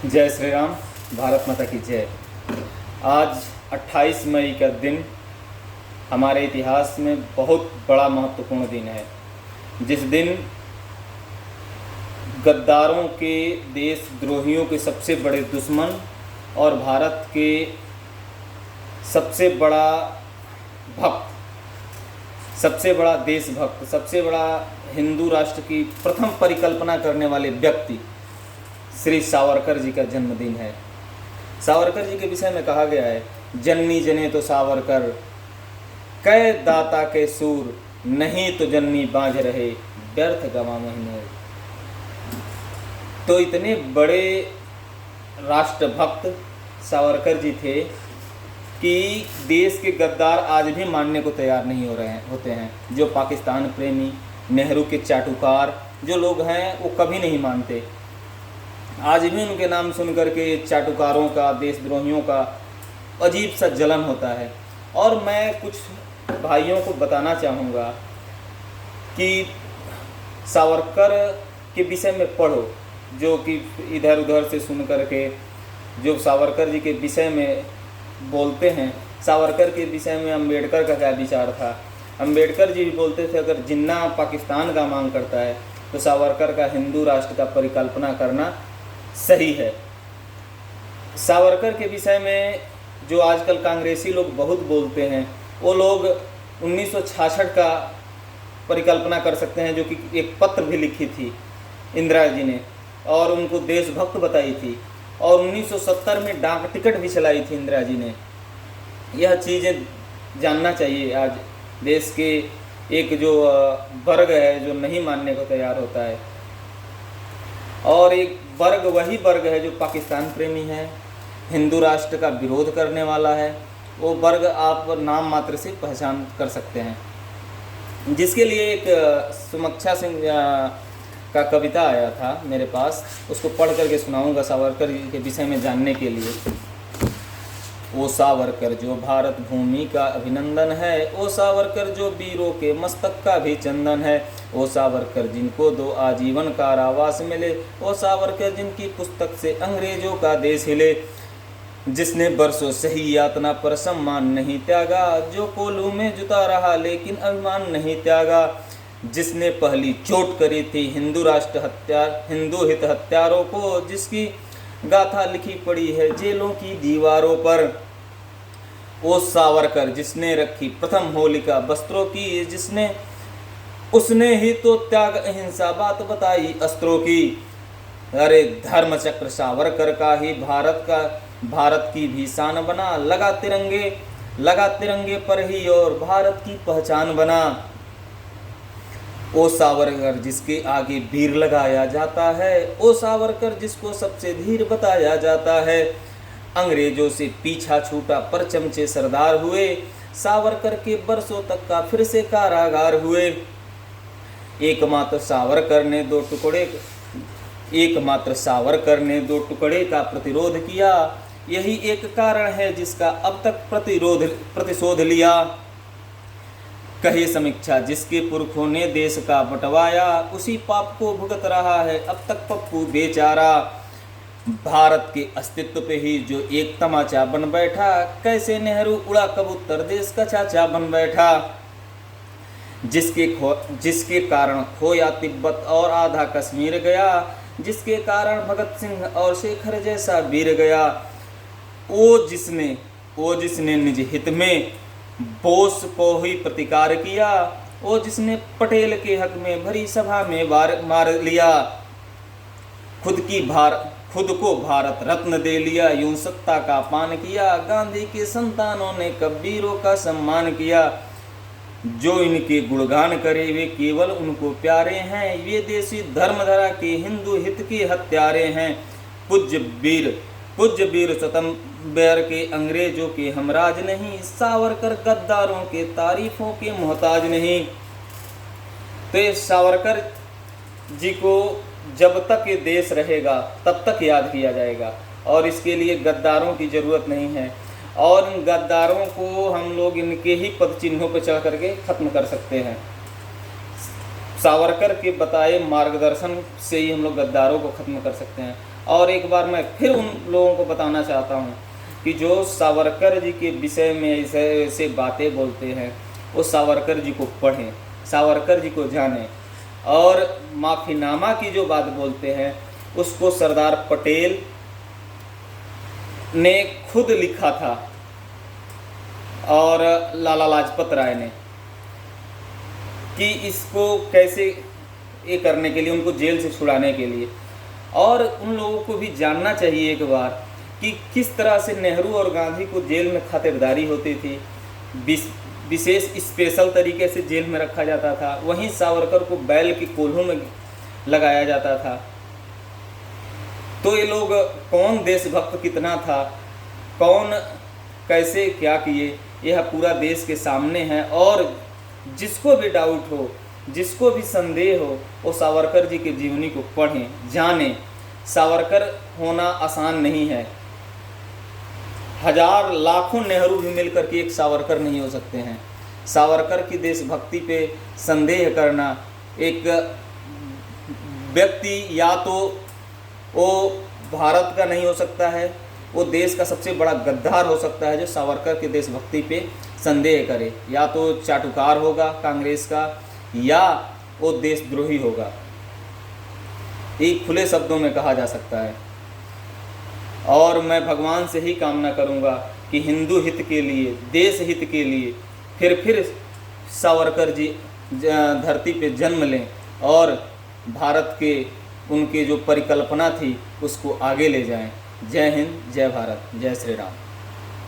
जय श्री राम। भारत माता की जय। आज 28 मई का दिन हमारे इतिहास में बहुत बड़ा महत्वपूर्ण दिन है, जिस दिन गद्दारों के, देशद्रोहियों के सबसे बड़े दुश्मन और भारत के सबसे बड़ा भक्त, सबसे बड़ा देशभक्त, सबसे बड़ा हिंदू राष्ट्र की प्रथम परिकल्पना करने वाले व्यक्ति श्री सावरकर जी का जन्मदिन है। सावरकर जी के विषय में कहा गया है, जननी जने तो सावरकर, कै दाता के सूर, नहीं तो जननी बांझ रहे, व्यर्थ गवा महिनूर। तो इतने बड़े राष्ट्रभक्त सावरकर जी थे कि देश के गद्दार आज भी मानने को तैयार नहीं होते हैं। जो पाकिस्तान प्रेमी, नेहरू के चाटुकार जो लोग हैं, वो कभी नहीं मानते। आज भी उनके नाम सुन करके चाटुकारों का, देशद्रोहियों का अजीब सा जलन होता है। और मैं कुछ भाइयों को बताना चाहूँगा कि सावरकर के विषय में पढ़ो, जो कि इधर उधर से सुन करके जो सावरकर जी के विषय में बोलते हैं। सावरकर के विषय में अम्बेडकर का क्या विचार था। अम्बेडकर जी भी बोलते थे, अगर जिन्ना पाकिस्तान का मांग करता है तो सावरकर का हिंदू राष्ट्र का परिकल्पना करना सही है। सावरकर के विषय में जो आजकल कांग्रेसी लोग बहुत बोलते हैं, वो लोग 1966 का परिकल्पना कर सकते हैं, जो कि एक पत्र भी लिखी थी इंदिरा जी ने और उनको देशभक्त बताई थी, और 1970 में डाक टिकट भी चलाई थी इंदिरा जी ने। यह चीज़ें जानना चाहिए। आज देश के एक जो वर्ग है जो नहीं मानने को तैयार होता है, और एक वर्ग वही वर्ग है जो पाकिस्तान प्रेमी है, हिंदू राष्ट्र का विरोध करने वाला है। वो वर्ग आप नाम मात्र से पहचान कर सकते हैं। जिसके लिए एक सुमक्षा सिंह का कविता आया था मेरे पास, उसको पढ़ करके सुनाऊंगा सावरकर के विषय में जानने के लिए। ओ सावरकर जो भारत भूमि का अभिनंदन है, ओ सावरकर जो वीरों के मस्तक का भी चंदन है, ओ सावरकर जिनको 2 आजीवन कारावास मिले, ओ सावरकर जिनकी पुस्तक से अंग्रेजों का देश हिले, जिसने बरसों सही यातना पर सम्मान नहीं त्यागा, जो कोलू में जुता रहा लेकिन अभिमान नहीं त्यागा, जिसने पहली चोट करी थी हिंदू हिंदू हित हत्यारों को, जिसकी गाथा लिखी पड़ी है जेलों की दीवारों पर। ओ सावरकर जिसने रखी प्रथम होलिका वस्त्रों की, उसने ही तो त्याग अहिंसा बात बताई अस्त्रों की। अरे धर्म चक्र सावरकर का ही भारत की भी शान बना, लगा तिरंगे पर ही और भारत की पहचान बना। ओ सावरकर जिसके आगे वीर लगाया जाता है, ओ सावरकर जिसको सबसे धीर बताया जाता है, अंग्रेजों से पीछा छूटा पर चमचे सरदार हुए, सावरकर के बरसों तक का फिर से कारागार हुए। एकमात्र सावरकर ने दो टुकड़े का प्रतिरोध किया, यही एक कारण है जिसका अब तक प्रतिशोध लिया। कहे समीक्षा जिसके पुरखों ने देश का बंटवाया, उसी पाप को भुगत रहा है अब तक पप्पू बेचारा। भारत के अस्तित्व पे ही जो एक तमाचा बन बैठा, कैसे नेहरू उड़ा कबूतर देश का चाचा बन बैठा। जिसके कारण खोया तिब्बत और आधा कश्मीर गया, जिसके कारण भगत सिंह और शेखर जैसा वीर गया। वो जिसने निज हित में बोस को ही प्रतिकार किया, वो जिसने पटेल के हक में भरी सभा में मार लिया। खुद को भारत रत्न दे लिया, यूं सत्ता का पान किया। गांधी के संतानों ने कबीरों का सम्मान किया, जो इनके गुणगान करे वे केवल उनको प्यारे हैं। ये देसी धर्मधरा के हिंदू हित के हत्यारे हैं। पूज्य वीर स्वतंत्र के अंग्रेजों के हमराज नहीं, सावरकर गद्दारों के तारीफों के मोहताज नहीं। तो सावरकर जी को जब तक ये देश रहेगा तब तक याद किया जाएगा, और इसके लिए गद्दारों की ज़रूरत नहीं है। और इन गद्दारों को हम लोग इनके ही पद चिन्हों पर चढ़ करके ख़त्म कर सकते हैं। सावरकर के बताए मार्गदर्शन से ही हम लोग गद्दारों को ख़त्म कर सकते हैं। और एक बार मैं फिर उन लोगों को बताना चाहता हूँ कि जो सावरकर जी के विषय में ऐसे ऐसे बातें बोलते हैं, वो सावरकर जी को पढ़ें, सावरकर जी को जानें। और माफ़ीनामा की जो बात बोलते हैं उसको सरदार पटेल ने खुद लिखा था और लाला लाजपत राय ने, कि इसको कैसे ये करने के लिए, उनको जेल से छुड़ाने के लिए। और उन लोगों को भी जानना चाहिए एक बार कि किस तरह से नेहरू और गांधी को जेल में खातिरदारी होती थी, विशेष स्पेशल तरीके से जेल में रखा जाता था। वहीं सावरकर को बैल की कोल्हू में लगाया जाता था। तो ये लोग, कौन देशभक्त कितना था, कौन कैसे क्या किए, यह पूरा देश के सामने है। और जिसको भी डाउट हो, जिसको भी संदेह हो, वो सावरकर जी की जीवनी को पढ़ें, जानें। सावरकर होना आसान नहीं है। हजार लाखों नेहरू भी मिलकर के एक सावरकर नहीं हो सकते हैं। सावरकर की देशभक्ति पे संदेह करना, एक व्यक्ति या तो वो भारत का नहीं हो सकता है, वो देश का सबसे बड़ा गद्दार हो सकता है जो सावरकर की देशभक्ति पे संदेह करे। या तो चाटुकार होगा कांग्रेस का, या वो देशद्रोही होगा। एक खुले शब्दों में कहा जा सकता है। और मैं भगवान से ही कामना करूंगा कि हिंदू हित के लिए, देश हित के लिए फिर सावरकर जी धरती पे जन्म लें और भारत के उनके जो परिकल्पना थी उसको आगे ले जाएं। जय हिंद, जय भारत, जय श्री राम।